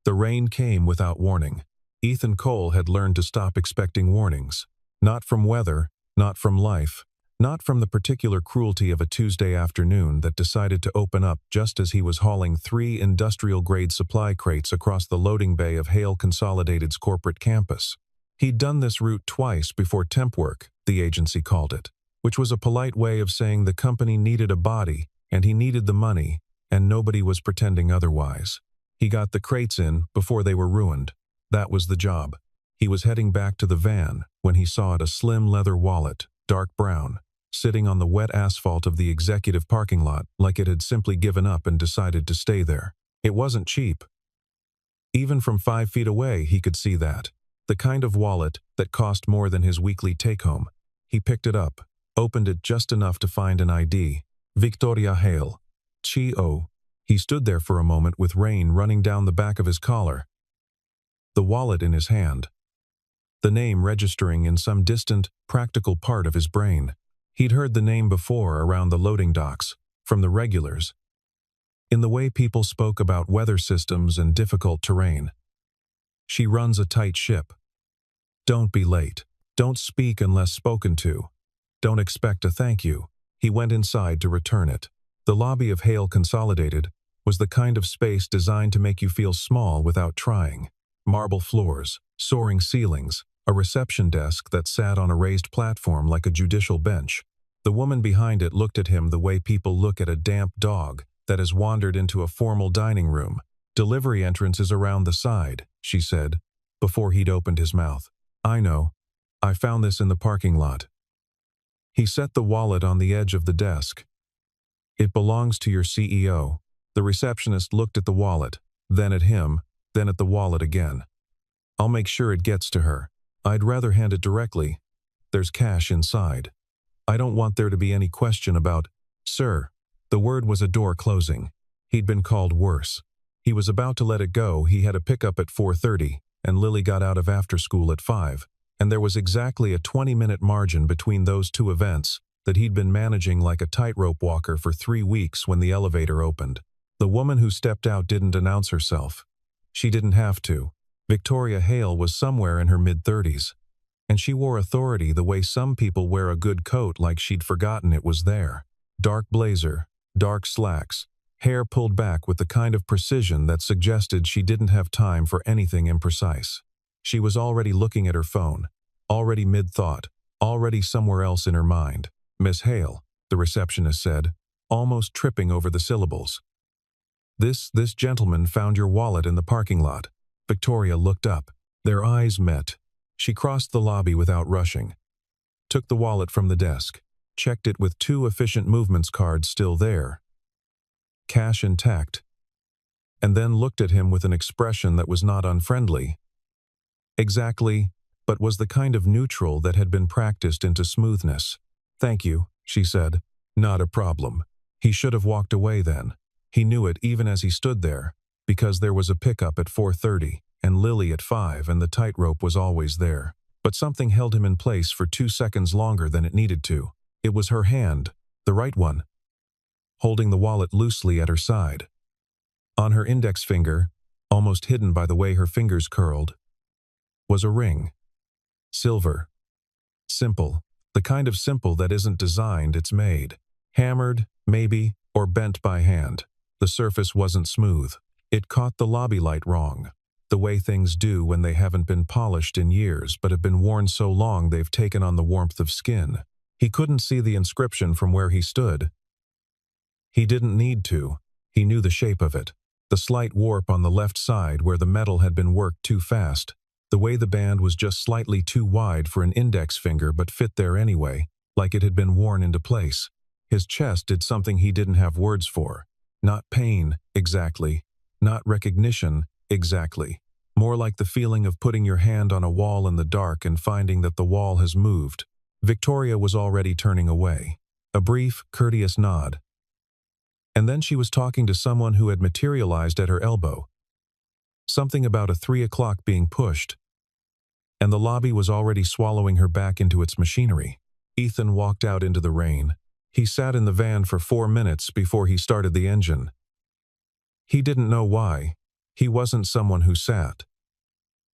The rain came without warning. Ethan Cole had learned to stop expecting warnings. Not from weather, not from life, not from the particular cruelty of a Tuesday afternoon that decided to open up just as he was hauling 3 industrial-grade supply crates across the loading bay of Hale Consolidated's corporate campus. He'd done this route twice before temp work, the agency called it, which was a polite way of saying the company needed a body, and he needed the money, and nobody was pretending otherwise. He got the crates in before they were ruined. That was the job. He was heading back to the van when he saw it, a slim leather wallet, dark brown, sitting on the wet asphalt of the executive parking lot like it had simply given up and decided to stay there. It wasn't cheap. Even from 5 feet away he could see that. The kind of wallet that cost more than his weekly take-home. He picked it up, opened it just enough to find an ID. Victoria Hale. Chi-O. He stood there for a moment with rain running down the back of his collar. The wallet in his hand. The name registering in some distant, practical part of his brain. He'd heard the name before around the loading docks, from the regulars. In the way people spoke about weather systems and difficult terrain. She runs a tight ship. Don't be late. Don't speak unless spoken to. Don't expect a thank you. He went inside to return it. The lobby of Hale Consolidated was the kind of space designed to make you feel small without trying. Marble floors, soaring ceilings, a reception desk that sat on a raised platform like a judicial bench. The woman behind it looked at him the way people look at a damp dog that has wandered into a formal dining room. Delivery entrance is around the side, she said, before he'd opened his mouth. I know. I found this in the parking lot. He set the wallet on the edge of the desk. It belongs to your CEO. The receptionist looked at the wallet, then at him, then at the wallet again. I'll make sure it gets to her. I'd rather hand it directly. There's cash inside. I don't want there to be any question about, sir. The word was a door closing. He'd been called worse. He was about to let it go. He had a pickup at 4:30, and Lily got out of after school at 5, and there was exactly a 20-minute margin between those two events that he'd been managing like a tightrope walker for 3 weeks when the elevator opened. The woman who stepped out didn't announce herself. She didn't have to. Victoria Hale was somewhere in her mid-30s, and she wore authority the way some people wear a good coat, like she'd forgotten it was there. Dark blazer, dark slacks, hair pulled back with the kind of precision that suggested she didn't have time for anything imprecise. She was already looking at her phone, already mid-thought, already somewhere else in her mind. Miss Hale, the receptionist said, almost tripping over the syllables. This gentleman found your wallet in the parking lot. Victoria looked up. Their eyes met. She crossed the lobby without rushing, took the wallet from the desk, checked it with 2 efficient movements cards still there, cash intact, and then looked at him with an expression that was not unfriendly. Exactly, but was the kind of neutral that had been practiced into smoothness. Thank you, she said. Not a problem. He should have walked away then. He knew it even as he stood there, because there was a pickup at 4:30 and Lily at 5 and the tightrope was always there. But something held him in place for 2 seconds longer than it needed to. It was her hand, the right one, holding the wallet loosely at her side. On her index finger, almost hidden by the way her fingers curled, was a ring. Silver. Simple. The kind of simple that isn't designed, it's made. Hammered, maybe, or bent by hand. The surface wasn't smooth. It caught the lobby light wrong. The way things do when they haven't been polished in years but have been worn so long they've taken on the warmth of skin. He couldn't see the inscription from where he stood. He didn't need to. He knew the shape of it. The slight warp on the left side where the metal had been worked too fast. The way the band was just slightly too wide for an index finger but fit there anyway, like it had been worn into place. His chest did something he didn't have words for. Not pain, exactly. Not recognition, exactly. More like the feeling of putting your hand on a wall in the dark and finding that the wall has moved. Victoria was already turning away. A brief, courteous nod. And then she was talking to someone who had materialized at her elbow. Something about a 3 o'clock being pushed. And the lobby was already swallowing her back into its machinery. Ethan walked out into the rain. He sat in the van for 4 minutes before he started the engine. He didn't know why. He wasn't someone who sat.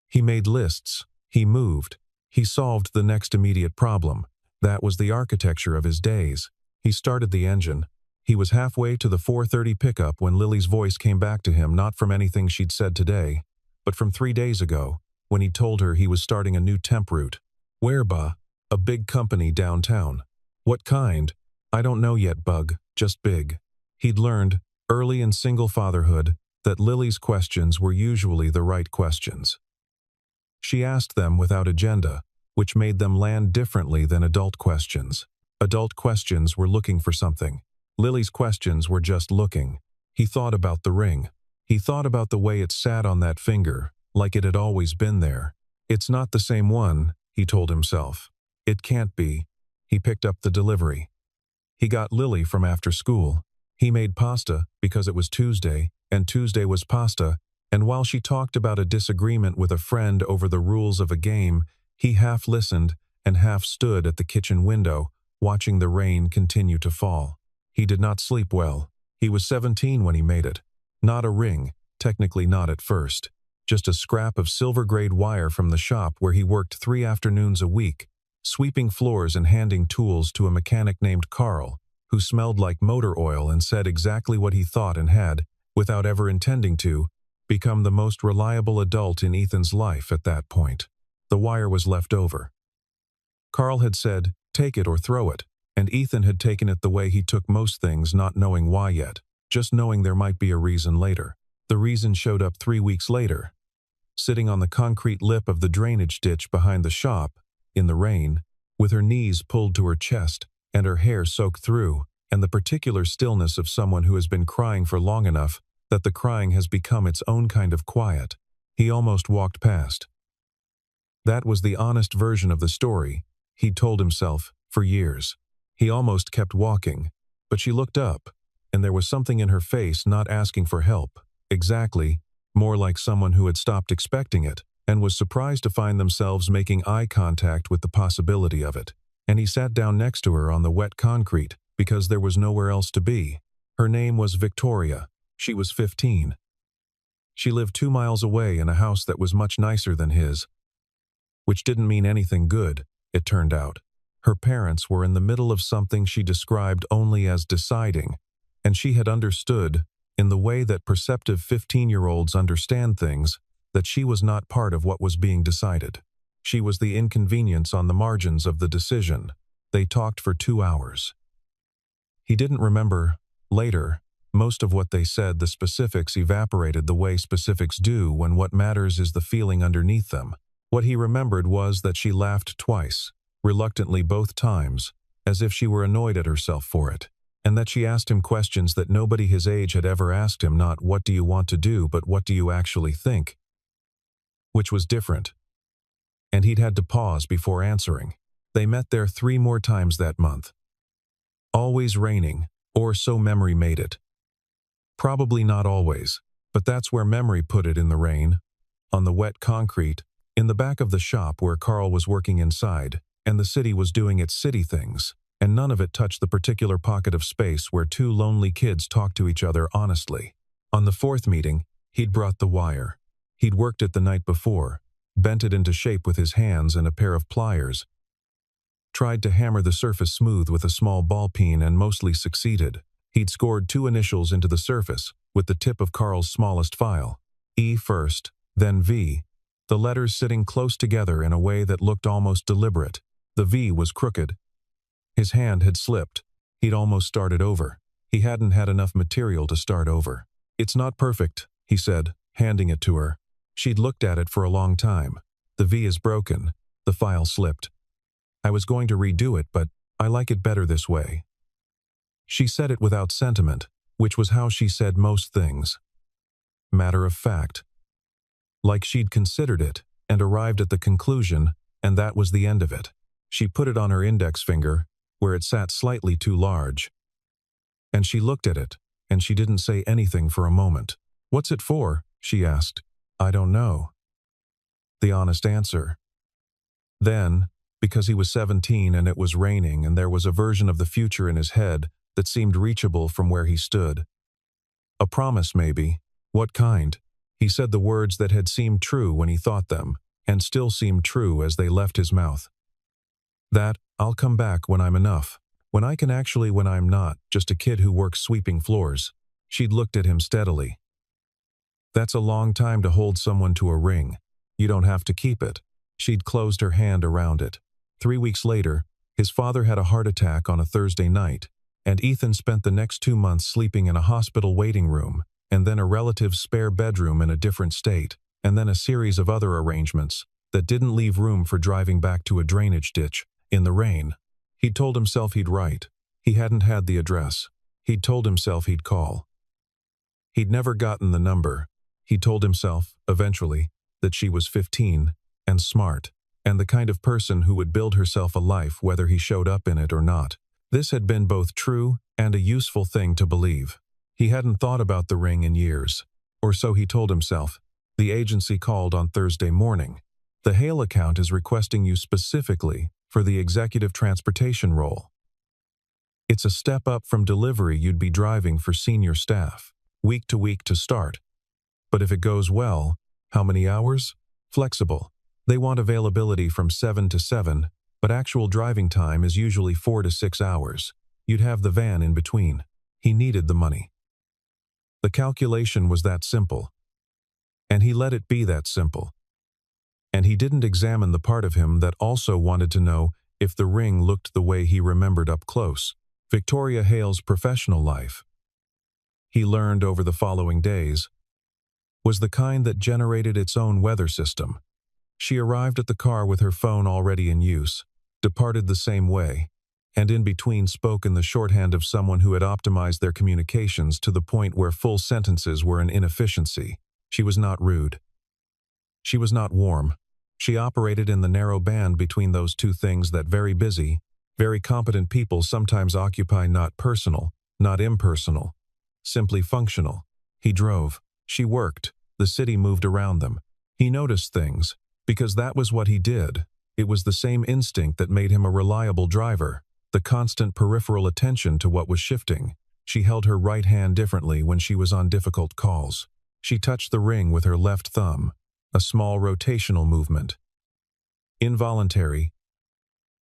He made lists. He moved. He solved the next immediate problem. That was the architecture of his days. He started the engine. He was halfway to the 4:30 pickup when Lily's voice came back to him, not from anything she'd said today, but from 3 days ago, when he told her he was starting a new temp route. Where, bah? A big company downtown. What kind? I don't know yet, bug, just big. He'd learned, early in single fatherhood, that Lily's questions were usually the right questions. She asked them without agenda, which made them land differently than adult questions. Adult questions were looking for something. Lily's questions were just looking. He thought about the ring. He thought about the way it sat on that finger, like it had always been there. It's not the same one, he told himself. It can't be. He picked up the delivery. He got Lily from after school. He made pasta because it was Tuesday, and Tuesday was pasta, and while she talked about a disagreement with a friend over the rules of a game, he half listened and half stood at the kitchen window, watching the rain continue to fall. He did not sleep well. He was 17 when he made it. Not a ring, technically not at first. Just a scrap of silver-grade wire from the shop where he worked 3 afternoons a week, sweeping floors and handing tools to a mechanic named Carl, who smelled like motor oil and said exactly what he thought and had, without ever intending to, become the most reliable adult in Ethan's life at that point. The wire was left over. Carl had said, "Take it or throw it," and Ethan had taken it the way he took most things, not knowing why yet, just knowing there might be a reason later. The reason showed up 3 weeks later. Sitting on the concrete lip of the drainage ditch behind the shop, in the rain, with her knees pulled to her chest and her hair soaked through, and the particular stillness of someone who has been crying for long enough that the crying has become its own kind of quiet, he almost walked past. That was the honest version of the story, he'd told himself, for years. He almost kept walking, but she looked up, and there was something in her face not asking for help, exactly, more like someone who had stopped expecting it, and was surprised to find themselves making eye contact with the possibility of it. And he sat down next to her on the wet concrete, because there was nowhere else to be. Her name was Victoria. She was 15. She lived 2 miles away in a house that was much nicer than his, which didn't mean anything good, it turned out. Her parents were in the middle of something she described only as deciding, and she had understood, in the way that perceptive 15-year-olds understand things, that she was not part of what was being decided. She was the inconvenience on the margins of the decision. They talked for 2 hours. He didn't remember, later, most of what they said. The specifics evaporated the way specifics do when what matters is the feeling underneath them. What he remembered was that she laughed twice, reluctantly both times, as if she were annoyed at herself for it, and that she asked him questions that nobody his age had ever asked him, not "what do you want to do," but "what do you actually think?" Which was different. And he'd had to pause before answering. They met there 3 more times that month. Always raining, or so memory made it. Probably not always, but that's where memory put it, in the rain, on the wet concrete, in the back of the shop where Carl was working inside, and the city was doing its city things, and none of it touched the particular pocket of space where 2 lonely kids talked to each other honestly. On the 4th meeting, he'd brought the wire. He'd worked it the night before, bent it into shape with his hands and a pair of pliers, tried to hammer the surface smooth with a small ball peen and mostly succeeded. He'd scored 2 initials into the surface, with the tip of Carl's smallest file. E first, then V, the letters sitting close together in a way that looked almost deliberate. The V was crooked. His hand had slipped. He'd almost started over. He hadn't had enough material to start over. "It's not perfect," he said, handing it to her. She'd looked at it for a long time. "The V is broken." The file slipped. "I was going to redo it, but I like it better this way." She said it without sentiment, which was how she said most things. Matter of fact. Like she'd considered it, and arrived at the conclusion, and that was the end of it. She put it on her index finger, where it sat slightly too large. And she looked at it, and she didn't say anything for a moment. "What's it for?" she asked. "I don't know." The honest answer. Then, because he was 17 and it was raining and there was a version of the future in his head that seemed reachable from where he stood. A promise, maybe. What kind? He said the words that had seemed true when he thought them, and still seemed true as they left his mouth. That, I'll come back when I'm enough. When I can actually when I'm not, just a kid who works sweeping floors. She'd looked at him steadily. That's a long time to hold someone to a ring. You don't have to keep it. She'd closed her hand around it. 3 weeks later, his father had a heart attack on a Thursday night, and Ethan spent the next 2 months sleeping in a hospital waiting room, and then a relative's spare bedroom in a different state, and then a series of other arrangements that didn't leave room for driving back to a drainage ditch in the rain. He'd told himself he'd write. He hadn't had the address. He'd told himself he'd call. He'd never gotten the number. He told himself, eventually, that she was 15 and smart, and the kind of person who would build herself a life whether he showed up in it or not. This had been both true and a useful thing to believe. He hadn't thought about the ring in years, or so he told himself. The agency called on Thursday morning. The Hale account is requesting you specifically for the executive transportation role. It's a step up from delivery you'd be driving for senior staff, week to week to start. But if it goes well, how many hours? Flexible. They want availability from 7 to 7, but actual driving time is usually 4 to 6 hours. You'd have the van in between. He needed the money. The calculation was that simple. And he let it be that simple. And he didn't examine the part of him that also wanted to know if the ring looked the way he remembered up close. Victoria Hale's professional life, he learned over the following days, was the kind that generated its own weather system. She arrived at the car with her phone already in use, departed the same way, and in between spoke in the shorthand of someone who had optimized their communications to the point where full sentences were an inefficiency. She was not rude. She was not warm. She operated in the narrow band between those two things that very busy, very competent people sometimes occupy, not personal, not impersonal, simply functional. He drove. She worked. The city moved around them. He noticed things, because that was what he did. It was the same instinct that made him a reliable driver, the constant peripheral attention to what was shifting. She held her right hand differently when she was on difficult calls. She touched the ring with her left thumb, a small rotational movement. Involuntary,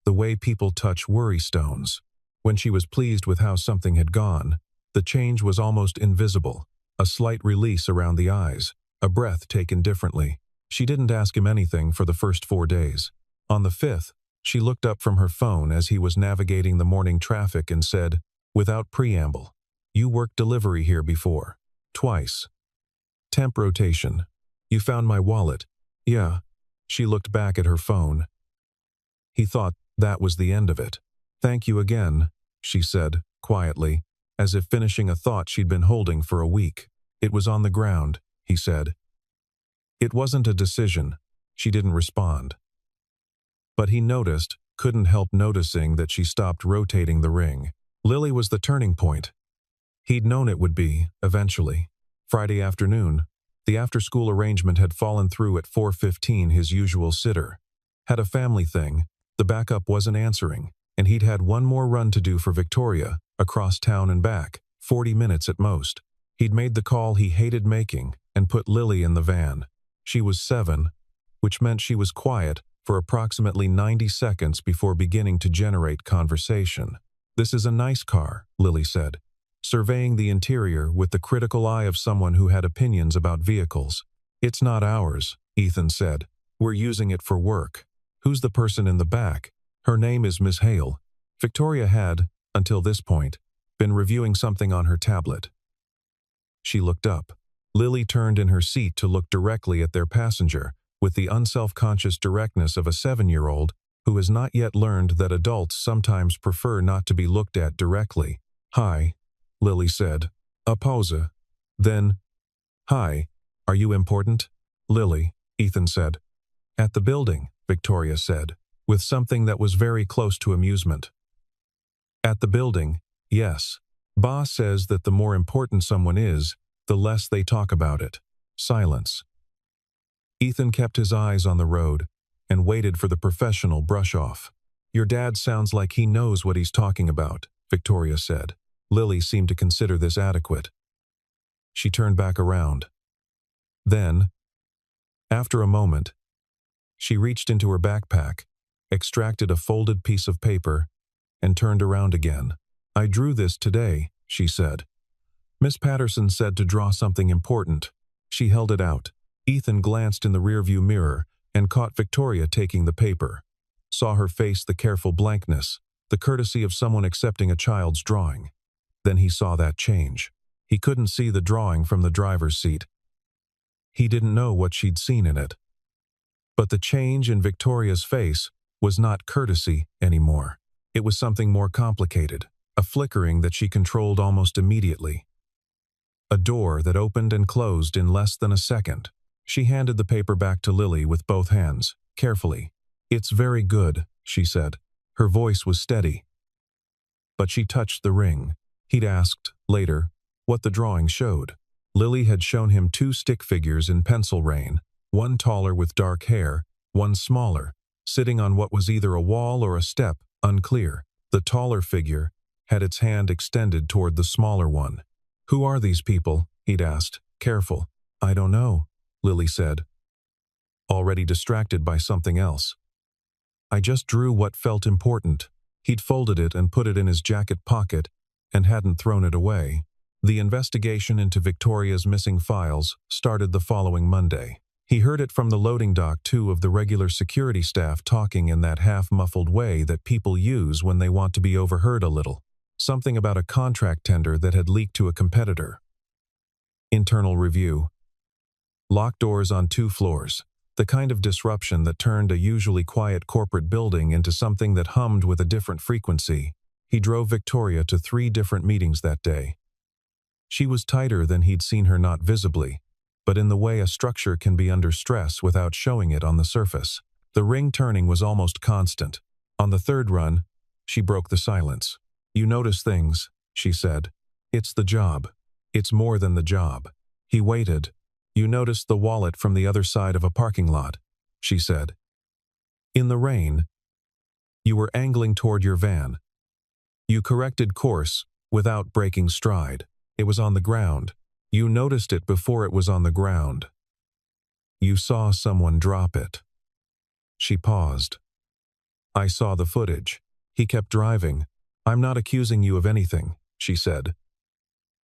the way people touch worry stones. When she was pleased with how something had gone, the change was almost invisible, a slight release around the eyes, a breath taken differently. She didn't ask him anything for the first 4 days. On the 5th, she looked up from her phone as he was navigating the morning traffic and said, without preamble, "You worked delivery here before. Twice. Temp rotation. You found my wallet." "Yeah." She looked back at her phone. He thought that was the end of it. "Thank you again," she said, quietly, as if finishing a thought she'd been holding for a week. "It was on the ground," he said. It wasn't a decision. She didn't respond. But he noticed, couldn't help noticing that she stopped rotating the ring. Lily was the turning point. He'd known it would be, eventually. Friday afternoon, the after-school arrangement had fallen through at 4:15. His usual sitter had a family thing. The backup wasn't answering, and he'd had one more run to do for Victoria, across town and back, 40 minutes at most. He'd made the call he hated making and put Lily in the van. She was 7, which meant she was quiet for approximately 90 seconds before beginning to generate conversation. "This is a nice car," Lily said, surveying the interior with the critical eye of someone who had opinions about vehicles. "It's not ours," Ethan said. "We're using it for work." "Who's the person in the back?" "Her name is Miss Hale." Victoria had, until this point, been reviewing something on her tablet. She looked up. Lily turned in her seat to look directly at their passenger, with the unself-conscious directness of a 7-year-old who has not yet learned that adults sometimes prefer not to be looked at directly. "Hi," Lily said. A pause. Then, "Hi, are you important?" "Lily," Ethan said. "At the building," Victoria said, with something that was very close to amusement. "At the building, yes. Boss says that the more important someone is, the less they talk about it." Silence. Ethan kept his eyes on the road and waited for the professional brush-off. "Your dad sounds like he knows what he's talking about," Victoria said. Lily seemed to consider this adequate. She turned back around. Then, after a moment, she reached into her backpack, extracted a folded piece of paper, and turned around again. "I drew this today," she said. "Miss Patterson said to draw something important." She held it out. Ethan glanced in the rearview mirror and caught Victoria taking the paper. Saw her face the careful blankness, the courtesy of someone accepting a child's drawing. Then he saw that change. He couldn't see the drawing from the driver's seat. He didn't know what she'd seen in it. But the change in Victoria's face was not courtesy anymore. It was something more complicated, a flickering that she controlled almost immediately. A door that opened and closed in less than a second. She handed the paper back to Lily with both hands, carefully. "It's very good," she said. Her voice was steady. But she touched the ring. He'd asked, later, what the drawing showed. Lily had shown him 2 stick figures in pencil rain, one taller with dark hair, one smaller, sitting on what was either a wall or a step, unclear. The taller figure had its hand extended toward the smaller one. "Who are these people?" he'd asked, careful. "I don't know," Lily said, already distracted by something else. "I just drew what felt important." He'd folded it and put it in his jacket pocket and hadn't thrown it away. The investigation into Victoria's missing files started the following Monday. He heard it from the loading dock, 2 of the regular security staff talking in that half-muffled way that people use when they want to be overheard a little. Something about a contract tender that had leaked to a competitor. Internal review. Locked doors on 2 floors. The kind of disruption that turned a usually quiet corporate building into something that hummed with a different frequency. He drove Victoria to 3 different meetings that day. She was tighter than he'd seen her, not visibly, but in the way a structure can be under stress without showing it on the surface. The ring turning was almost constant. On the 3rd run, she broke the silence. "You notice things," she said. "It's the job. It's more than the job." He waited. "You noticed the wallet from the other side of a parking lot," she said. "In the rain. You were angling toward your van. You corrected course without breaking stride. It was on the ground. You noticed it before it was on the ground. You saw someone drop it." She paused. "I saw the footage." He kept driving. "I'm not accusing you of anything," she said.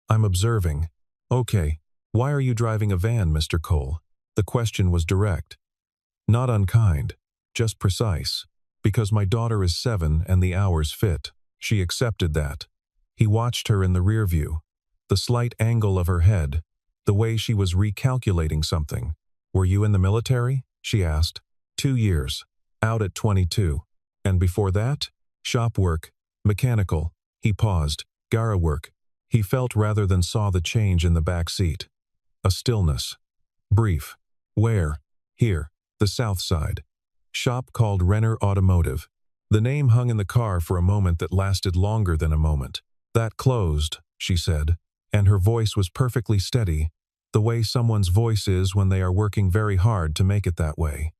"I'm observing." "Okay. Why are you driving a van, Mr. Cole?" The question was direct. Not unkind, just precise. "Because my daughter is 7 and the hours fit." She accepted that. He watched her in the rear view. The slight angle of her head, the way she was recalculating something. "Were you in the military?" she asked. 2 years. Out at 22. "And before that?" "Shop work. Mechanical." He paused. "Gara work." He felt rather than saw the change in the back seat. A stillness. Brief. "Where?" "Here. The south side. Shop called Renner Automotive." The name hung in the car for a moment that lasted longer than a moment. "That closed," she said, and her voice was perfectly steady, the way someone's voice is when they are working very hard to make it that way.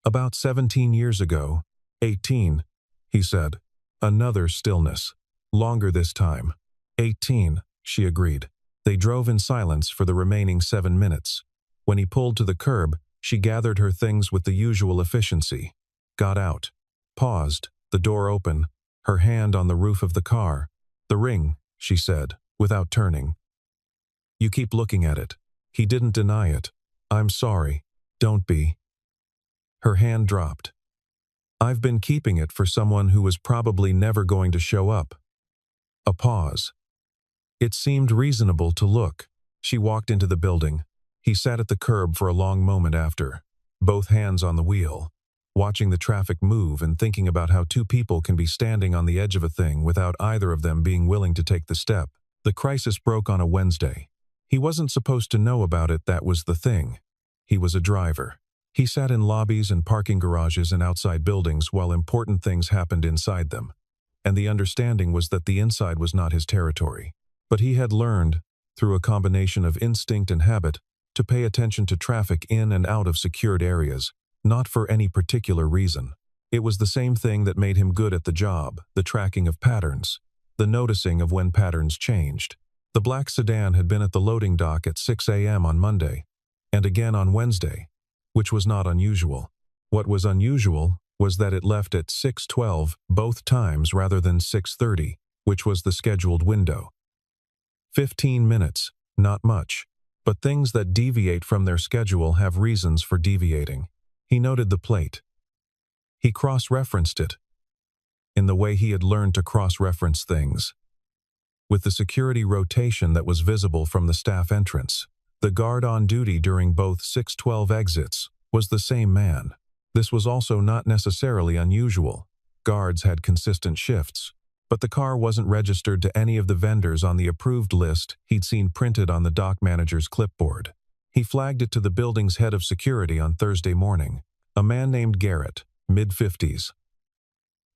"About 17 years ago." 18, he said. Another stillness. Longer this time. 18, she agreed. They drove in silence for the remaining 7 minutes. When he pulled to the curb, she gathered her things with the usual efficiency. Got out. Paused, the door open, her hand on the roof of the car. "The ring," she said, without turning. "You keep looking at it." He didn't deny it. "I'm sorry. Don't be." Her hand dropped. "I've been keeping it for someone who was probably never going to show up." A pause. It seemed reasonable to look. She walked into the building. He sat at the curb for a long moment after, both hands on the wheel, watching the traffic move and thinking about how 2 people can be standing on the edge of a thing without either of them being willing to take the step. The crisis broke on a Wednesday. He wasn't supposed to know about it, that was the thing. He was a driver. He sat in lobbies and parking garages and outside buildings while important things happened inside them. And the understanding was that the inside was not his territory. But he had learned, through a combination of instinct and habit, to pay attention to traffic in and out of secured areas, not for any particular reason. It was the same thing that made him good at the job, the tracking of patterns, the noticing of when patterns changed. The black sedan had been at the loading dock at 6 a.m. on Monday. and again on Wednesday, which was not unusual. What was unusual was that it left at 6:12 both times rather than 6:30, which was the scheduled window. 15 minutes, not much, but things that deviate from their schedule have reasons for deviating. He noted the plate. He cross-referenced it, in the way he had learned to cross-reference things. With the security rotation that was visible from the staff entrance, the guard on duty during both 6:12 exits was the same man. This was also not necessarily unusual. Guards had consistent shifts, but the car wasn't registered to any of the vendors on the approved list he'd seen printed on the dock manager's clipboard. He flagged it to the building's head of security on Thursday morning, a man named Garrett, mid-50s.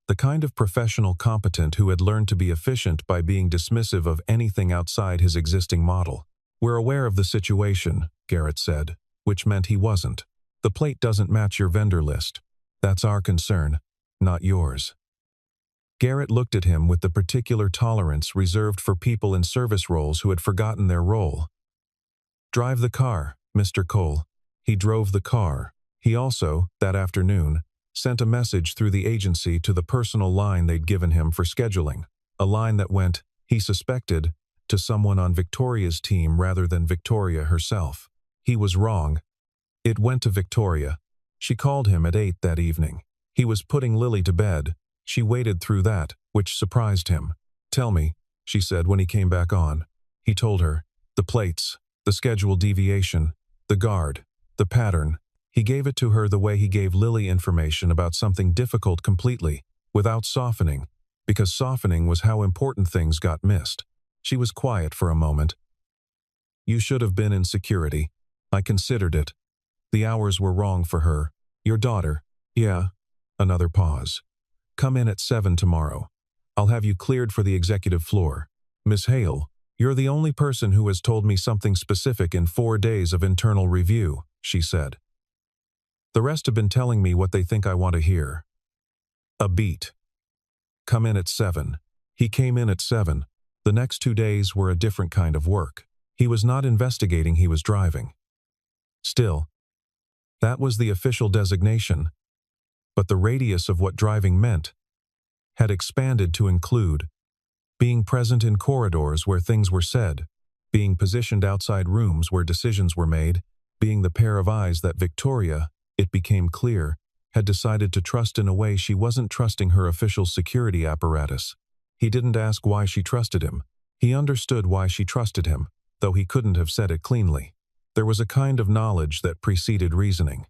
The kind of professional competent who had learned to be efficient by being dismissive of anything outside his existing model. "We're aware of the situation," Garrett said, which meant he wasn't. "The plate doesn't match your vendor list. That's our concern, not yours." Garrett looked at him with the particular tolerance reserved for people in service roles who had forgotten their role. "Drive the car, Mr. Cole." He drove the car. He also, that afternoon, sent a message through the agency to the personal line they'd given him for scheduling, a line that went, he suspected, to someone on Victoria's team rather than Victoria herself. He was wrong. It went to Victoria. She called him at 8 that evening. He was putting Lily to bed. She waited through that, which surprised him. "Tell me," she said when he came back on. He told her. The plates, the schedule deviation, the guard, the pattern. He gave it to her the way he gave Lily information about something difficult completely, without softening, because softening was how important things got missed. She was quiet for a moment. "You should have been in security. I considered it. The hours were wrong for her. Your daughter." "Yeah." Another pause. "Come in at 7 tomorrow. I'll have you cleared for the executive floor. Miss Hale, you're the only person who has told me something specific in 4 days of internal review," she said. "The rest have been telling me what they think I want to hear." A beat. "Come in at 7. He came in at 7. The next 2 days were a different kind of work. He was not investigating, he was driving. Still, that was the official designation. But the radius of what driving meant had expanded to include being present in corridors where things were said, being positioned outside rooms where decisions were made, being the pair of eyes that Victoria, it became clear, had decided to trust in a way she wasn't trusting her official security apparatus. He didn't ask why she trusted him. He understood why she trusted him, though he couldn't have said it cleanly. There was a kind of knowledge that preceded reasoning.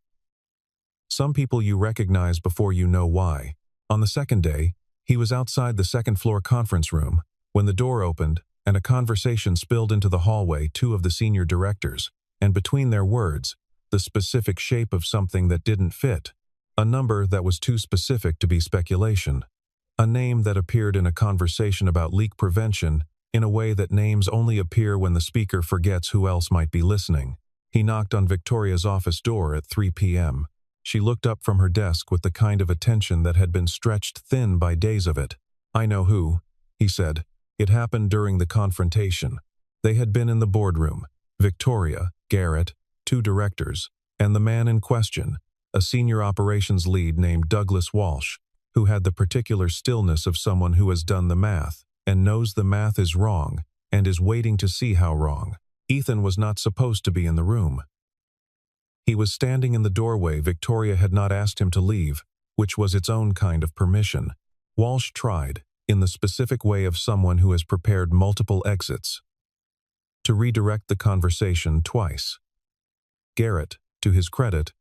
Some people you recognize before you know why. On the second day, he was outside the second-floor conference room when the door opened and a conversation spilled into the hallway, two of the senior directors, and between their words, the specific shape of something that didn't fit, a number that was too specific to be speculation, a name that appeared in a conversation about leak prevention in a way that names only appear when the speaker forgets who else might be listening. He knocked on Victoria's office door at 3 p.m. She looked up from her desk with the kind of attention that had been stretched thin by days of it. "I know who," he said. It happened during the confrontation. They had been in the boardroom. Victoria, Garrett, 2 directors, and the man in question, a senior operations lead named Douglas Walsh, who had the particular stillness of someone who has done the math and knows the math is wrong and is waiting to see how wrong. Ethan was not supposed to be in the room. He was standing in the doorway. Victoria had not asked him to leave, which was its own kind of permission. Walsh tried, in the specific way of someone who has prepared multiple exits, to redirect the conversation twice. Garrett, to his credit,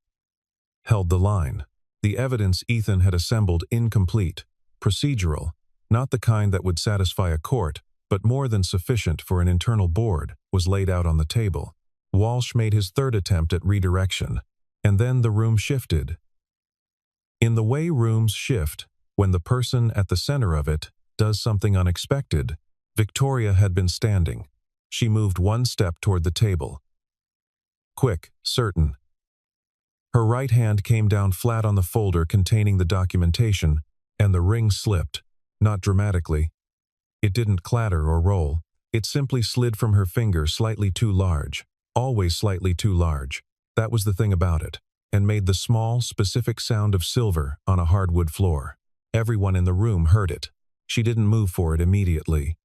held the line. The evidence Ethan had assembled incomplete, procedural, not the kind that would satisfy a court, but more than sufficient for an internal board, was laid out on the table. Walsh made his third attempt at redirection, and then the room shifted. In the way rooms shift, when the person at the center of it does something unexpected, Victoria had been standing. She moved 1 step toward the table. Quick, certain. Her right hand came down flat on the folder containing the documentation, and the ring slipped, not dramatically. It didn't clatter or roll. It simply slid from her finger, slightly too large, always slightly too large. That was the thing about it, and made the small, specific sound of silver on a hardwood floor. Everyone in the room heard it. She didn't move for it immediately.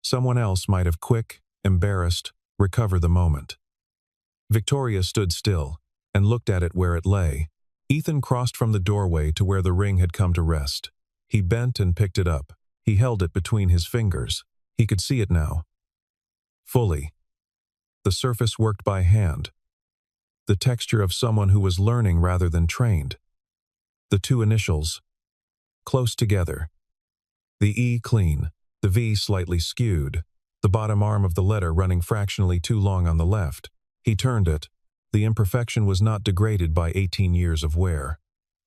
Someone else might have quick, embarrassed, recover the moment. Victoria stood still and looked at it where it lay. Ethan crossed from the doorway to where the ring had come to rest. He bent and picked it up. He held it between his fingers. He could see it now. Fully. The surface worked by hand. The texture of someone who was learning rather than trained. The two initials. Close together. The E clean, the V slightly skewed, the bottom arm of the letter running fractionally too long on the left. He turned it. The imperfection was not degraded by 18 years of wear.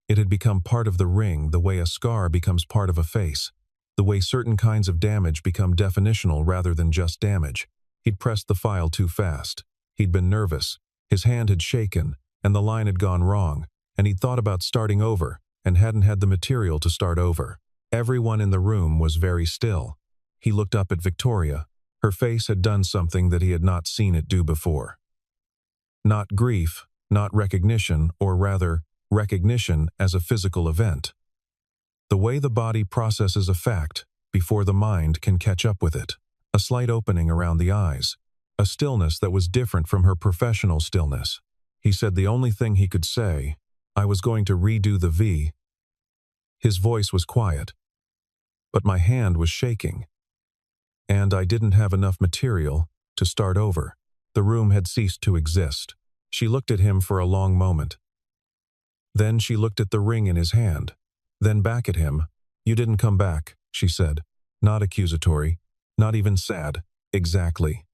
It had become part of the ring the way a scar becomes part of a face, the way certain kinds of damage become definitional rather than just damage. He'd pressed the file too fast. He'd been nervous. His hand had shaken, and the line had gone wrong, and he'd thought about starting over, and hadn't had the material to start over. Everyone in the room was very still. He looked up at Victoria. Her face had done something that he had not seen it do before. Not grief, not recognition, or rather, recognition as a physical event. The way the body processes a fact before the mind can catch up with it. A slight opening around the eyes. A stillness that was different from her professional stillness. He said the only thing he could say, "I was going to redo the V." His voice was quiet. But my hand was shaking. And I didn't have enough material to start over. The room had ceased to exist. She looked at him for a long moment. Then she looked at the ring in his hand. Then back at him. "You didn't come back," she said. Not accusatory. Not even sad. Exactly.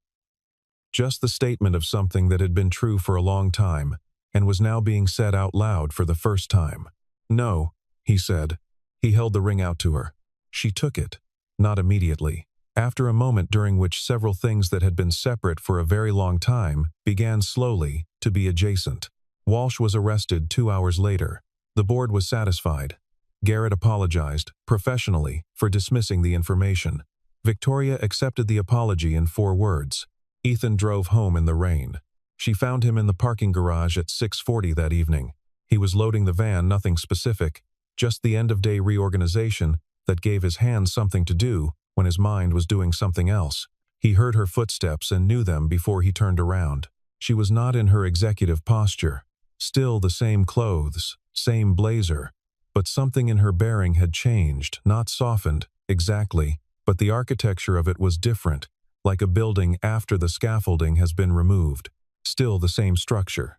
Just the statement of something that had been true for a long time and was now being said out loud for the first time. "No," he said. He held the ring out to her. She took it. Not immediately. After a moment during which several things that had been separate for a very long time began slowly to be adjacent. Walsh was arrested 2 hours later. The board was satisfied. Garrett apologized, professionally, for dismissing the information. Victoria accepted the apology in 4 words. Ethan drove home in the rain. She found him in the parking garage at 6:40 that evening. He was loading the van, nothing specific, just the end-of-day reorganization that gave his hands something to do when his mind was doing something else. He heard her footsteps and knew them before he turned around. She was not in her executive posture. Still the same clothes, same blazer, but something in her bearing had changed, not softened, exactly, but the architecture of it was different, like a building after the scaffolding has been removed. Still the same structure,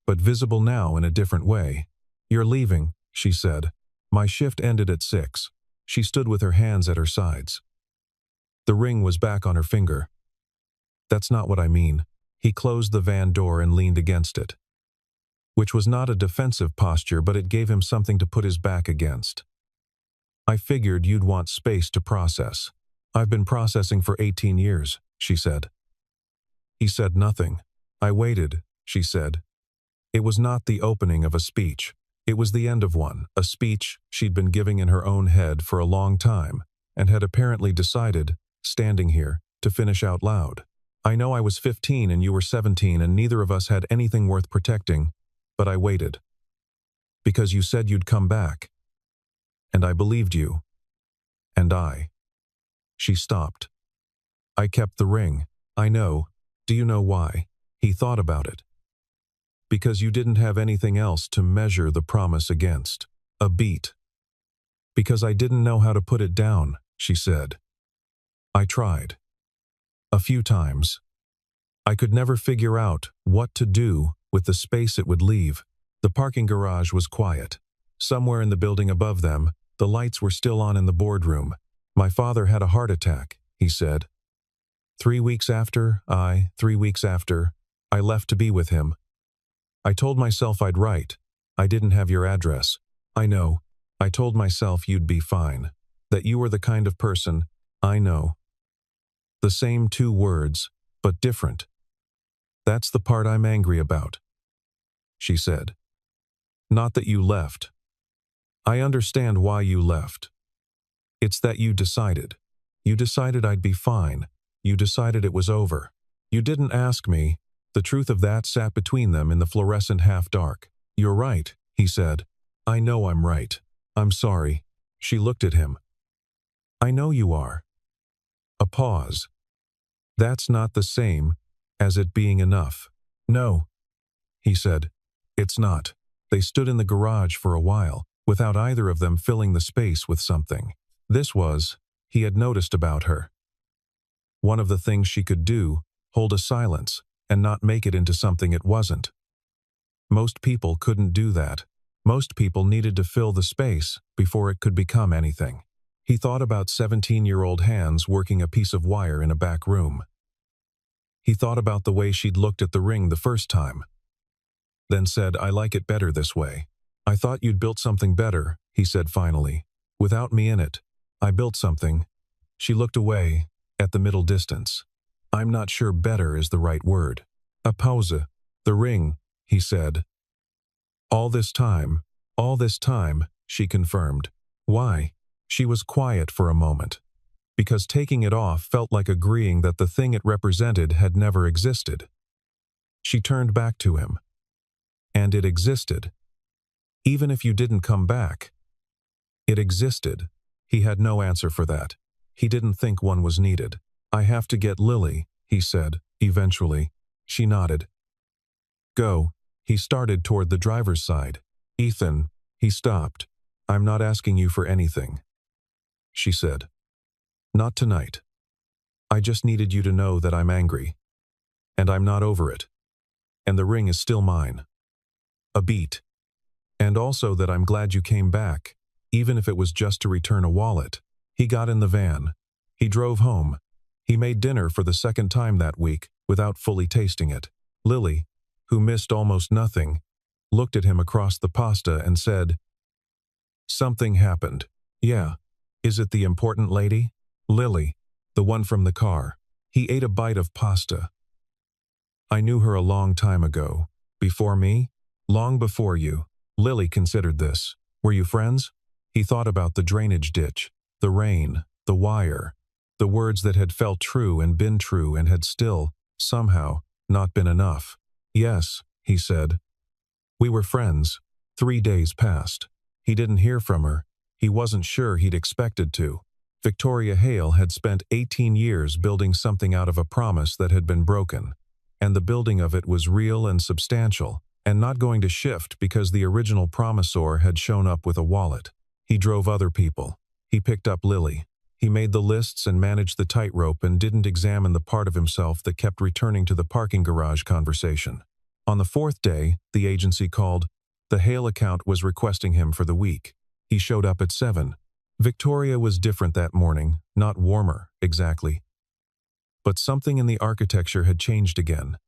but visible now in a different way. "You're leaving," she said. "My shift ended at 6. She stood with her hands at her sides. The ring was back on her finger. "That's not what I mean." He closed the van door and leaned against it. Which was not a defensive posture, but it gave him something to put his back against. "I figured you'd want space to process. I've been processing for 18 years, she said. He said nothing. "I waited," she said. It was not the opening of a speech. It was the end of one, a speech she'd been giving in her own head for a long time, and had apparently decided, standing here, to finish out loud. "I know I was 15 and you were 17 and neither of us had anything worth protecting, but I waited. Because you said you'd come back. And I believed you. And I." She stopped. "I kept the ring. I know. Do you know why?" He thought about it. "Because you didn't have anything else to measure the promise against. A beat." "Because I didn't know how to put it down," she said. "I tried. A few times. I could never figure out what to do with the space it would leave." The parking garage was quiet. Somewhere in the building above them, the lights were still on in the boardroom. "My father had a heart attack," he said. 3 weeks after, 3 weeks after, I left to be with him. I told myself I'd write. I didn't have your address. I know. I told myself you'd be fine. That you were the kind of person, I know. The same 2 words, but different. That's the part I'm angry about," she said. "Not that you left. I understand why you left. It's that you decided. You decided I'd be fine. You decided it was over. You didn't ask me. The truth of that sat between them in the fluorescent half-dark. "You're right," he said. "I know I'm right. I'm sorry." She looked at him. "I know you are." A pause. "That's not the same as it being enough." "No," he said. "It's not." They stood in the garage for a while, without either of them filling the space with something. This was, he had noticed about her. One of the things she could do, hold a silence, and not make it into something it wasn't. Most people couldn't do that. Most people needed to fill the space before it could become anything. He thought about 17-year-old hands working a piece of wire in a back room. He thought about the way she'd looked at the ring the first time. Then said, "I like it better this way." "I thought you'd built something better," he said finally. "Without me in it. I built something." She looked away, at the middle distance. "I'm not sure better is the right word." A pause. "The ring," he said. All this time," she confirmed. "Why?" She was quiet for a moment. Because taking it off felt like agreeing that the thing it represented had never existed. She turned back to him. "And it existed. Even if you didn't come back. It existed." He had no answer for that. He didn't think one was needed. "I have to get Lily," he said, eventually. She nodded. "Go." He started toward the driver's side. "Ethan," he stopped. "I'm not asking you for anything," she said. "Not tonight. I just needed you to know that I'm angry. And I'm not over it. And the ring is still mine." A beat. "And also that I'm glad you came back, even if it was just to return a wallet." He got in the van. He drove home. He made dinner for the second time that week, without fully tasting it. Lily, who missed almost nothing, looked at him across the pasta and said, "Something happened." "Yeah. Is it the important lady?" "Lily, the one from the car." He ate a bite of pasta. "I knew her a long time ago." "Before me?" "Long before you." Lily considered this. "Were you friends?" He thought about the drainage ditch, the rain, the wire, the words that had felt true and had still, somehow, not been enough. "Yes," he said. "We were friends." 3 days passed. He didn't hear from her. He wasn't sure he'd expected to. Victoria Hale had spent 18 years building something out of a promise that had been broken. And the building of it was real and substantial, and not going to shift because the original promisor had shown up with a wallet. He drove other people. He picked up Lily. He made the lists and managed the tightrope and didn't examine the part of himself that kept returning to the parking garage conversation. On the 4th day, the agency called. The Hale account was requesting him for the week. He showed up at 7. Victoria was different that morning, not warmer, exactly. But something in the architecture had changed again.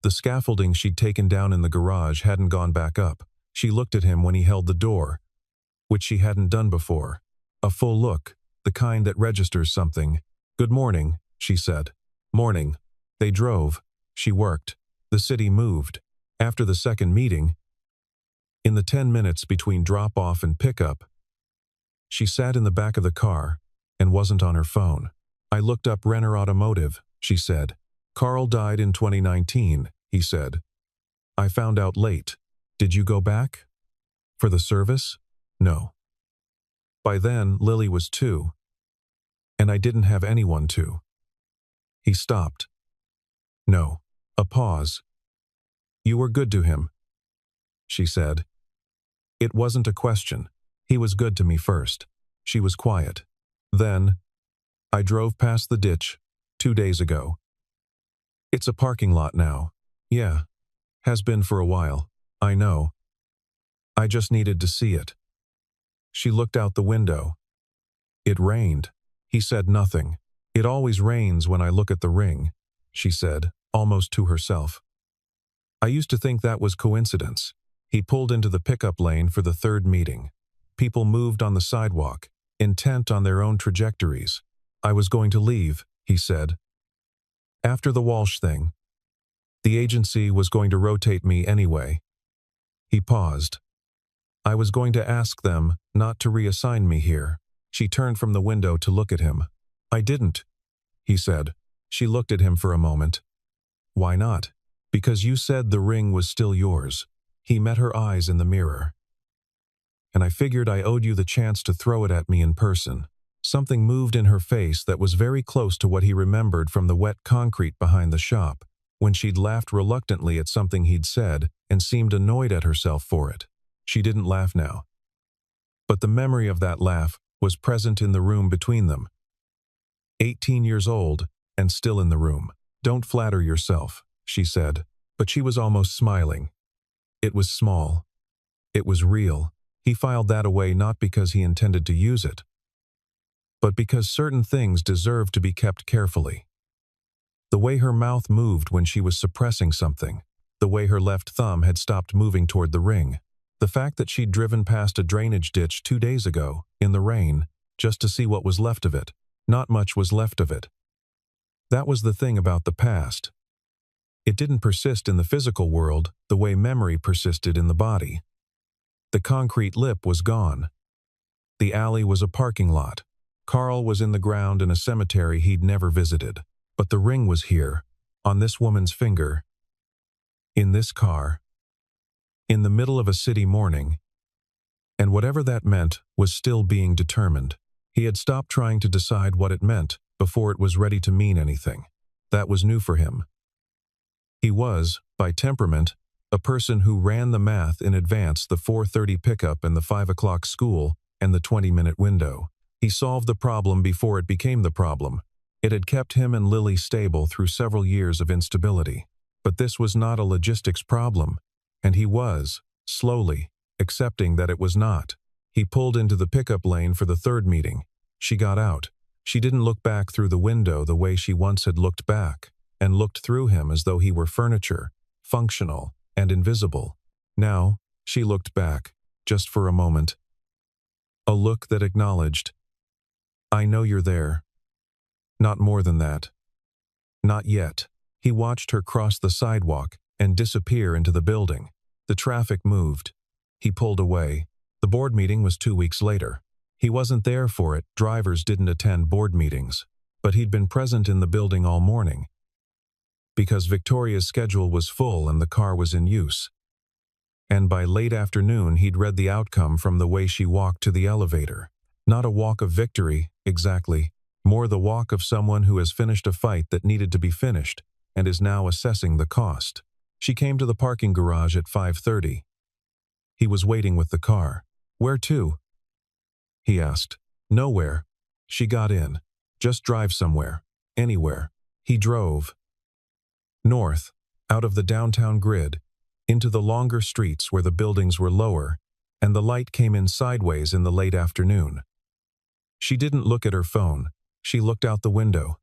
The scaffolding she'd taken down in the garage hadn't gone back up. She looked at him when he held the door, which she hadn't done before. A full look, the kind that registers something. "Good morning," she said. "Morning." They drove. She worked. The city moved. After the second meeting, in the 10 minutes between drop-off and pickup, she sat in the back of the car and wasn't on her phone. "I looked up Renner Automotive," she said. "Carl died in 2019, he said. I found out late. Did you go back? For the service? No. By then, Lily was 2. And I didn't have anyone to." He stopped. "No." A pause. "You were good to him," she said. "It wasn't a question. He was good to me first." She was quiet. Then, "I drove past the ditch 2 days ago. It's a parking lot now." "Yeah. Has been for a while. I know. I just needed to see it." She looked out the window. "It rained." He said nothing. "It always rains when I look at the ring," she said, almost to herself. "I used to think that was coincidence." He pulled into the pickup lane for the 3rd meeting. People moved on the sidewalk, intent on their own trajectories. "I was going to leave," he said. "After the Walsh thing. The agency was going to rotate me anyway." He paused. "I was going to ask them not to reassign me here." She turned from the window to look at him. "I didn't," he said. She looked at him for a moment. "Why not?" Because you said the ring was still yours. He met her eyes in the mirror. And I figured I owed you the chance to throw it at me in person. Something moved in her face that was very close to what he remembered from the wet concrete behind the shop, when she'd laughed reluctantly at something he'd said and seemed annoyed at herself for it. She didn't laugh now. But the memory of that laugh was present in the room between them. 18 years old, and still in the room. Don't flatter yourself, she said, but she was almost smiling. It was small. It was real. He filed that away not because he intended to use it, but because certain things deserved to be kept carefully. The way her mouth moved when she was suppressing something, the way her left thumb had stopped moving toward the ring, the fact that she'd driven past a drainage ditch 2 days ago, in the rain, just to see what was left of it. Not much was left of it. That was the thing about the past. It didn't persist in the physical world the way memory persisted in the body. The concrete lip was gone. The alley was a parking lot. Carl was in the ground in a cemetery he'd never visited. But the ring was here, on this woman's finger, in this car, in the middle of a city morning. And whatever that meant was still being determined. He had stopped trying to decide what it meant before it was ready to mean anything. That was new for him. He was, by temperament, a person who ran the math in advance, the 4:30 pickup and the 5 o'clock school and the 20-minute window. He solved the problem before it became the problem. It had kept him and Lily stable through several years of instability. But this was not a logistics problem, and he was, slowly, accepting that it was not. He pulled into the pickup lane for the third meeting. She got out. She didn't look back through the window the way she once had looked back, and looked through him as though he were furniture, functional, and invisible. Now, she looked back, just for a moment. A look that acknowledged, "I know you're there." Not more than that. Not yet. He watched her cross the sidewalk and disappear into the building. The traffic moved. He pulled away. The board meeting was 2 weeks later. He wasn't there for it. Drivers didn't attend board meetings. But he'd been present in the building all morning, because Victoria's schedule was full and the car was in use. And by late afternoon he'd read the outcome from the way she walked to the elevator. Not a walk of victory, exactly. More the walk of someone who has finished a fight that needed to be finished and is now assessing the cost. She came to the parking garage at 5:30. He was waiting with the car. "Where to?" he asked. "Nowhere." She got in. "Just drive somewhere. Anywhere." He drove. North, out of the downtown grid, into the longer streets where the buildings were lower, and the light came in sideways in the late afternoon. She didn't look at her phone. She looked out the window.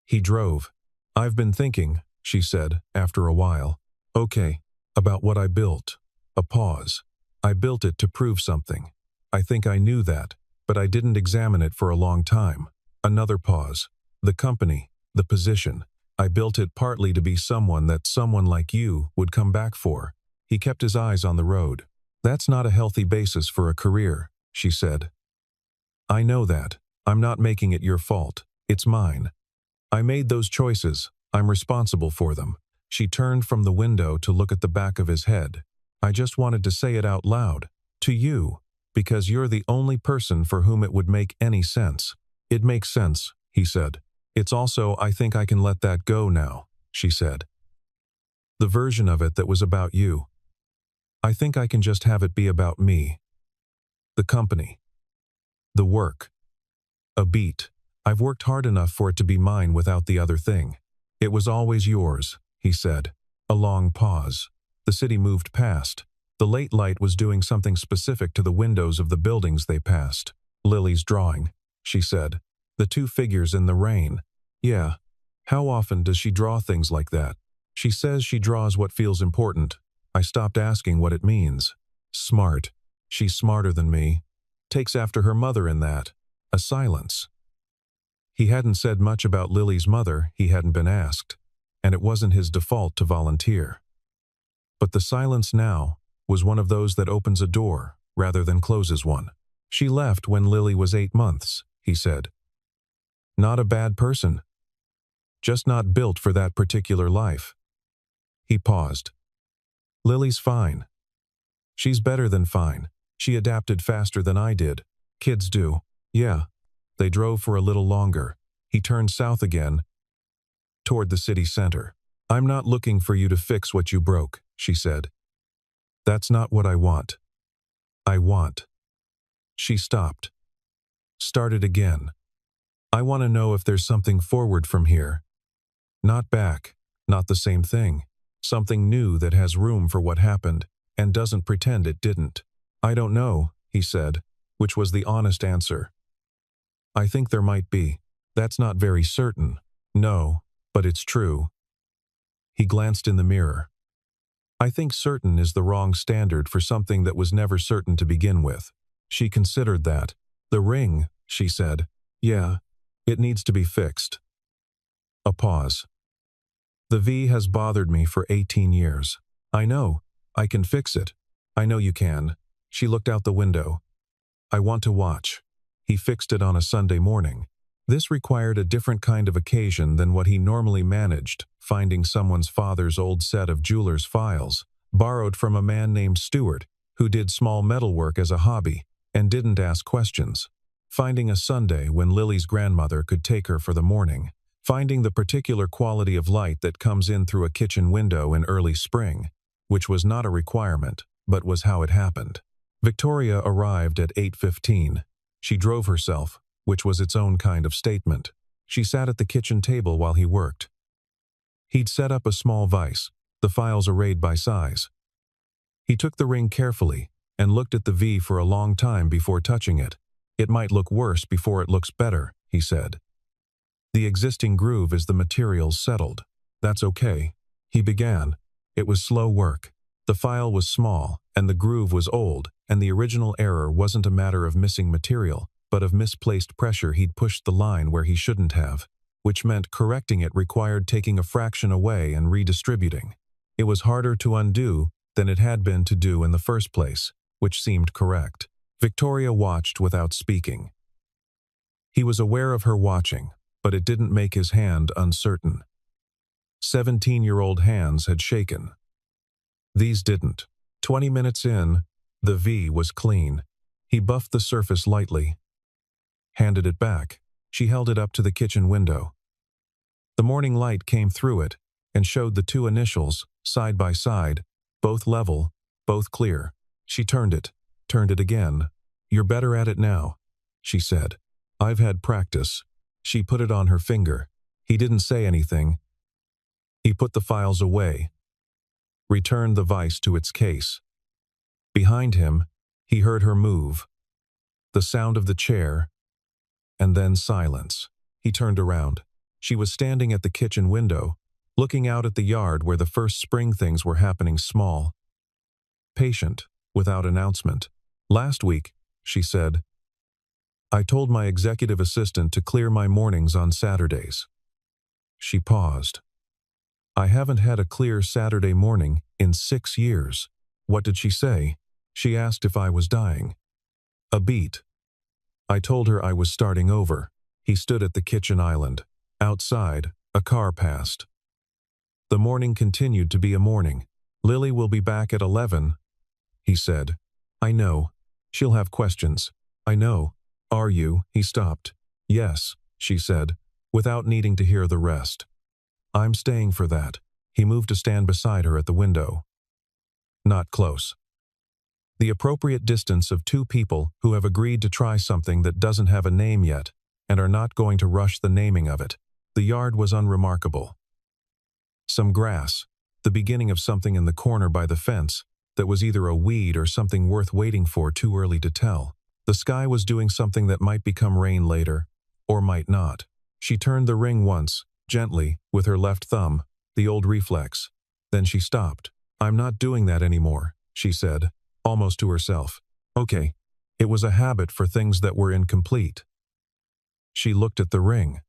He drove. "I've been thinking," she said, after a while. "Okay, about what I built." A pause. "I built it to prove something. I think I knew that, but I didn't examine it for a long time." Another pause. "The company, the position. I built it partly to be someone that someone like you would come back for." He kept his eyes on the road. "That's not a healthy basis for a career," she said. "I know that. I'm not making it your fault. It's mine. I made those choices. I'm responsible for them." She turned from the window to look at the back of his head. "I just wanted to say it out loud. To you. Because you're the only person for whom it would make any sense." "It makes sense," he said. "It's also, I think I can let that go now," she said. "The version of it that was about you. I think I can just have it be about me. The company. The work. A beat. I've worked hard enough for it to be mine without the other thing." "It was always yours," he said. A long pause. The city moved past. The late light was doing something specific to the windows of the buildings they passed. "Lily's drawing," she said. "The two figures in the rain." "Yeah. How often does she draw things like that?" "She says she draws what feels important." I stopped asking what it means. "Smart. She's smarter than me. Takes after her mother in that." A silence. He hadn't said much about Lily's mother. He hadn't been asked, and it wasn't his default to volunteer. But the silence now was one of those that opens a door rather than closes one. "She left when Lily was 8 months, he said. "Not a bad person. Just not built for that particular life." He paused. Lily's fine. She's better than fine. She adapted faster than I did. Kids do. Yeah. They drove for a little longer. He turned south again, toward the city center. I'm not looking for you to fix what you broke, she said. That's not what I want. I want. She stopped. Started again. I want to know if there's something forward from here. Not back. Not the same thing. Something new that has room for what happened and doesn't pretend it didn't. I don't know, he said, which was the honest answer. I think there might be. That's not very certain. No, but it's true. He glanced in the mirror. I think certain is the wrong standard for something that was never certain to begin with. She considered that. The ring, she said. Yeah, it needs to be fixed. A pause. The V has bothered me for 18 years. I know. I can fix it. I know you can. She looked out the window. I want to watch. He fixed it on a Sunday morning. This required a different kind of occasion than what he normally managed, finding someone's father's old set of jeweler's files, borrowed from a man named Stewart, who did small metalwork as a hobby and didn't ask questions. Finding a Sunday when Lily's grandmother could take her for the morning. Finding the particular quality of light that comes in through a kitchen window in early spring, which was not a requirement, but was how it happened. Victoria arrived at 8:15. She drove herself, which was its own kind of statement. She sat at the kitchen table while he worked. He'd set up a small vise, the files arrayed by size. He took the ring carefully and looked at the V for a long time before touching it. It might look worse before it looks better, he said. The existing groove is the materials settled. That's okay. He began. It was slow work. The file was small, and the groove was old, and the original error wasn't a matter of missing material, but of misplaced pressure. He'd pushed the line where he shouldn't have, which meant correcting it required taking a fraction away and redistributing. It was harder to undo than it had been to do in the first place, which seemed correct. Victoria watched without speaking. He was aware of her watching, but it didn't make his hand uncertain. 17-year-old hands had shaken. These didn't. 20 minutes in, the V was clean. He buffed the surface lightly. Handed it back. She held it up to the kitchen window. The morning light came through it and showed the two initials, side by side, both level, both clear. She turned it again. You're better at it now, she said. I've had practice. She put it on her finger. He didn't say anything. He put the files away, returned the vise to its case. Behind him, he heard her move, the sound of the chair, and then silence. He turned around. She was standing at the kitchen window, looking out at the yard where the first spring things were happening, small, patient, without announcement. Last week, she said, I told my executive assistant to clear my mornings on Saturdays. She paused. I haven't had a clear Saturday morning in 6 years. What did she say? She asked if I was dying. A beat. I told her I was starting over. He stood at the kitchen island. Outside, a car passed. The morning continued to be a morning. Lily will be back at 11, he said. I know. She'll have questions. I know. Are you? He stopped. Yes, she said, without needing to hear the rest. I'm staying for that. He moved to stand beside her at the window. Not close. The appropriate distance of two people who have agreed to try something that doesn't have a name yet and are not going to rush the naming of it. The yard was unremarkable. Some grass, the beginning of something in the corner by the fence that was either a weed or something worth waiting for, too early to tell. The sky was doing something that might become rain later, or might not. She turned the ring once, gently, with her left thumb, the old reflex. Then she stopped. I'm not doing that anymore, she said, almost to herself. Okay. It was a habit for things that were incomplete. She looked at the ring.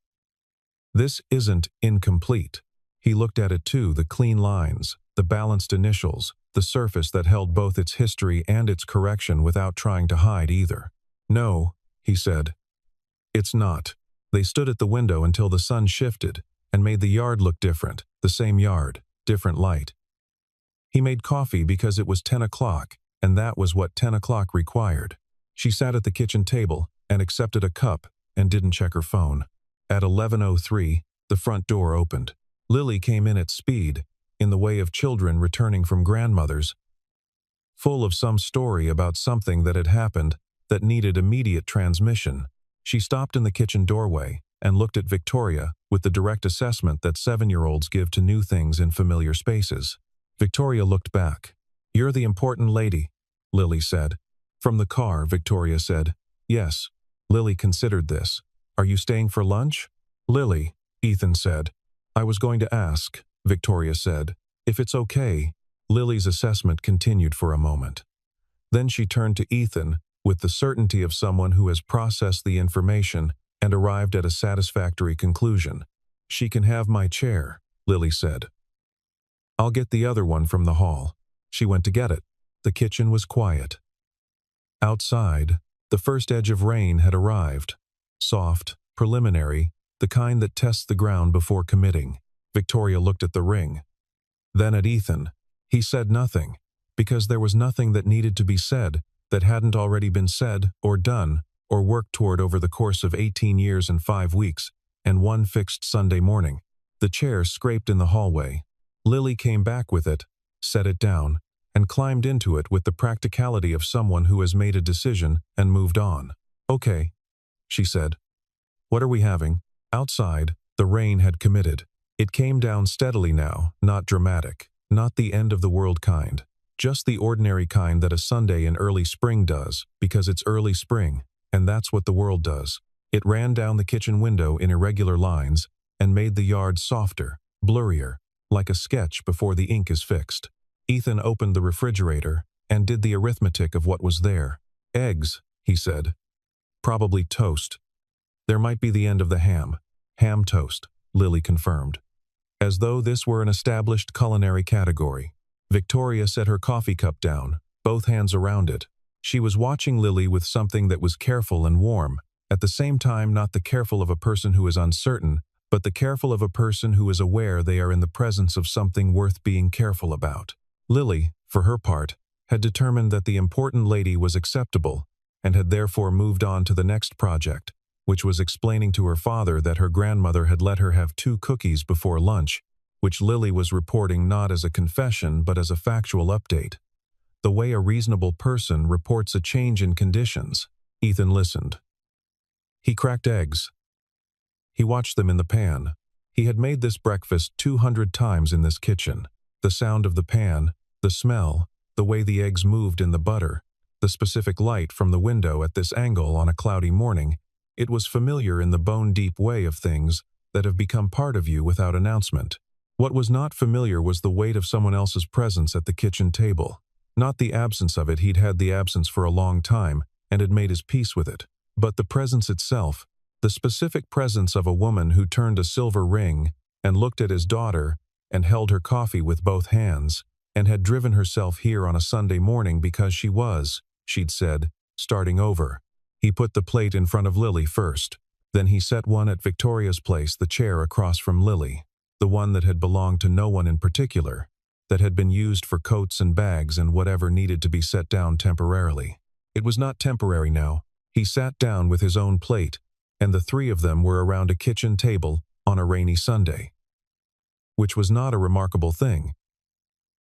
This isn't incomplete. He looked at it too, the clean lines, the balanced initials, the surface that held both its history and its correction without trying to hide either. No, he said. It's not. They stood at the window until the sun shifted and made the yard look different, the same yard, different light. He made coffee because it was 10 o'clock, and that was what 10 o'clock required. She sat at the kitchen table and accepted a cup and didn't check her phone. At 11:03, the front door opened. Lily came in at speed, in the way of children returning from grandmothers, full of some story about something that had happened that needed immediate transmission. She stopped in the kitchen doorway and looked at Victoria with the direct assessment that 7-year-olds give to new things in familiar spaces. Victoria looked back. "You're the important lady," Lily said. From the car, Victoria said, "Yes." Lily considered this. "Are you staying for lunch?" "Lily," Ethan said. "I was going to ask," Victoria said, "if it's okay." Lily's assessment continued for a moment. Then she turned to Ethan with the certainty of someone who has processed the information and arrived at a satisfactory conclusion. "She can have my chair," Lily said. "I'll get the other one from the hall." She went to get it. The kitchen was quiet. Outside, the first edge of rain had arrived. Soft, preliminary, the kind that tests the ground before committing. Victoria looked at the ring. Then at Ethan. He said nothing, because there was nothing that needed to be said that hadn't already been said or done or worked toward over the course of 18 years and 5 weeks, and one fixed Sunday morning. The chair scraped in the hallway. Lily came back with it, set it down, and climbed into it with the practicality of someone who has made a decision and moved on. "Okay," she said. "What are we having?" Outside, the rain had committed. It came down steadily now, not dramatic, not the end of the world kind, just the ordinary kind that a Sunday in early spring does, because it's early spring, and that's what the world does. It ran down the kitchen window in irregular lines and made the yard softer, blurrier, like a sketch before the ink is fixed. Ethan opened the refrigerator and did the arithmetic of what was there. "Eggs," he said. "Probably toast. There might be the end of the ham." "Ham toast," Lily confirmed. As though this were an established culinary category. Victoria set her coffee cup down, both hands around it. She was watching Lily with something that was careful and warm, at the same time not the careful of a person who is uncertain, but the careful of a person who is aware they are in the presence of something worth being careful about. Lily, for her part, had determined that the important lady was acceptable, and had therefore moved on to the next project, which was explaining to her father that her grandmother had let her have 2 cookies before lunch, which Lily was reporting not as a confession but as a factual update. The way a reasonable person reports a change in conditions. Ethan listened. He cracked eggs. He watched them in the pan. He had made this breakfast 200 times in this kitchen. The sound of the pan, the smell, the way the eggs moved in the butter, the specific light from the window at this angle on a cloudy morning, it was familiar in the bone-deep way of things that have become part of you without announcement. What was not familiar was the weight of someone else's presence at the kitchen table. Not the absence of it, he'd had the absence for a long time and had made his peace with it, but the presence itself, the specific presence of a woman who turned a silver ring and looked at his daughter and held her coffee with both hands, and had driven herself here on a Sunday morning because she was, she'd said, starting over. He put the plate in front of Lily first. Then he set one at Victoria's place, the chair across from Lily, the one that had belonged to no one in particular, that had been used for coats and bags and whatever needed to be set down temporarily. It was not temporary now. He sat down with his own plate, and the 3 of them were around a kitchen table on a rainy Sunday. Which was not a remarkable thing,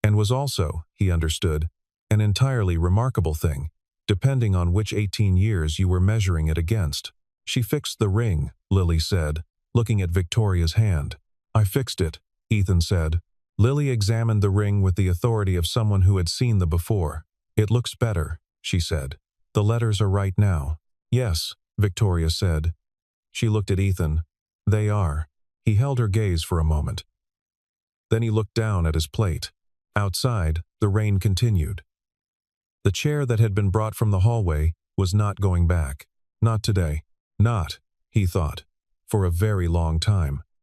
and was also, he understood, an entirely remarkable thing, depending on which 18 years you were measuring it against. "She fixed the ring," Lily said, looking at Victoria's hand. "I fixed it," Ethan said. Lily examined the ring with the authority of someone who had seen the before. "It looks better," she said. "The letters are right now." "Yes," Victoria said. She looked at Ethan. "They are." He held her gaze for a moment. Then he looked down at his plate. Outside, the rain continued. The chair that had been brought from the hallway was not going back. Not today. Not, he thought, for a very long time.